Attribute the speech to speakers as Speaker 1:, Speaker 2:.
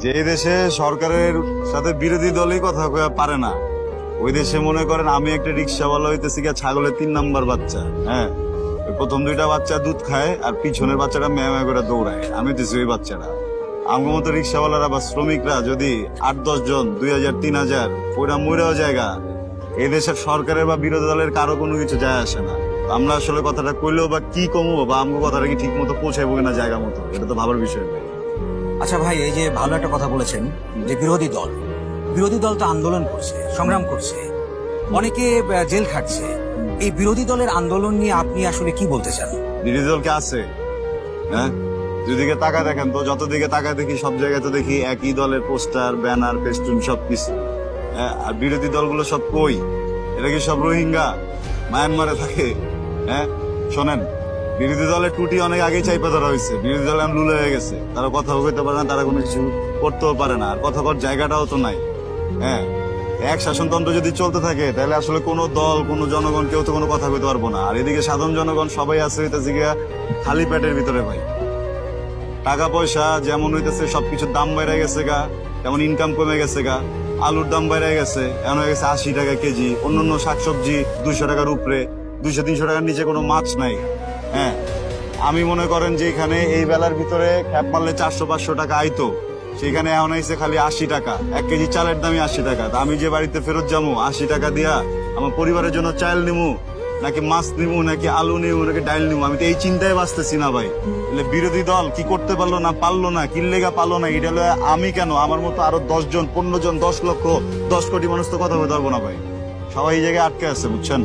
Speaker 1: যে দেশে সরকারের সাথে বিরোধী দলই কথা কয়া পারে না, ওই দেশে মনে করেন আমি একটা রিক্সাওয়ালা হইতেছি গিয়া ছাগলের 3 নাম্বার বাচ্চা। হ্যাঁ, ওই প্রথম 2টা বাচ্চা দুধ খায় আর পিছনের বাচ্চাটা ম্যাঁ ম্যাঁ করে দৌড়ায়, আমি হইতেছি ওই বাচ্চাটা। আমার মতো রিক্সাওয়ালারা বা শ্রমিকরা যদি 8-10 জন 2000 3000 ওইরা মইরাও জায়গা, এই দেশের সরকারের বা বিরোধী দলের কারো কোনো কিছু যায় আসে না। আমরা আসলে কথাটা কইলেও বা কি কমবো বা আমগো কথাটা কি ঠিক মতো পৌঁছাইবো কিনা জায়গা মতো, এটা তো ভাবার বিষয় ভাই।
Speaker 2: আচ্ছা ভাই, এই যে ভালো একটা কথা বলেছেন যে বিরোধী দল তো আন্দোলন করছে, সংগ্রাম করছে, অনেকে জেল খাটছে। এই বিরোধী দলের আন্দোলন নিয়ে আপনি আসলে কি বলতে চান?
Speaker 1: বিরোধী দল কে আছে? হ্যাঁ, দুদিকে তাকায় দেখেন তো, যত দিকে তাকায় দেখি সব জায়গায় তো দেখি একই দলের পোস্টার, ব্যানার, ফেস্টুন সবকিছু। হ্যাঁ, আর বিরোধী দলগুলো সব কই? এটা কি সব রোহিঙ্গা মায়ানমারে থাকে? হ্যাঁ, শোনেন, বিরোধী দলের টুটি অনেক আগেই চাইপা ধরা হয়েছে। বিরোধী দল এখন লুলে হয়ে গেছে, তারা কথা বলতে পারে না, তারা কোনো কিছু করতেও পারে না, আর কথা কর জায়গাটাও তো নাই। হ্যাঁ, এক শাসনতন্ত্র যদি চলতে থাকে তাহলে আসলে কোনো দল, কোনো জনগণ কেউ তো কোনো কথা কইতে পারবো না। আর এদিকে সাধারণ জনগণ সবাই আছে হইতেছে গিয়া খালি পেটের ভিতরে ভাই। টাকা পয়সা যেমন হইতেছে সবকিছুর দাম বেড়ে গেছে গা, তেমন ইনকাম কমে গেছে গা। আলুর দাম বেড়ে গেছে, এখন হয়ে গেছে 80 টাকা কেজি। অন্যান্য শাকসবজি 200 টাকার উপরে, 200-300 টাকার নিচে কোনো মাছ নাই। হ্যাঁ, আমি মনে করেন যে এখানে এই বেলার ভিতরে খ্যাপ মারলে 400-500 টাকা আইতো, সেখানে এখন আইছে খালি 80 টাকা। 1 কেজি চালের দামই 80 টাকা। তা আমি যে বাড়িতে ফেরত যাবো 80 টাকা দিয়া আমার পরিবারের জন্য চাল নিমু, নাকি মাছ নিমু, নাকি আলু নিমু, নাকি ডাইল নিমু, আমি তো এই চিন্তায় বাঁচতেছি না ভাই। তাহলে বিরোধী দল কি করতে পারলো না, পারলো না, কি লেগা পারলো না, এটা হলো আমি কেন, আমার মতো আরো 10 জন 15 জন 10 লক্ষ 10 কোটি মানুষ তো কথা বলতে পারবো না ভাই। সবাই এই জায়গায় আটকে আছে, বুঝছেন।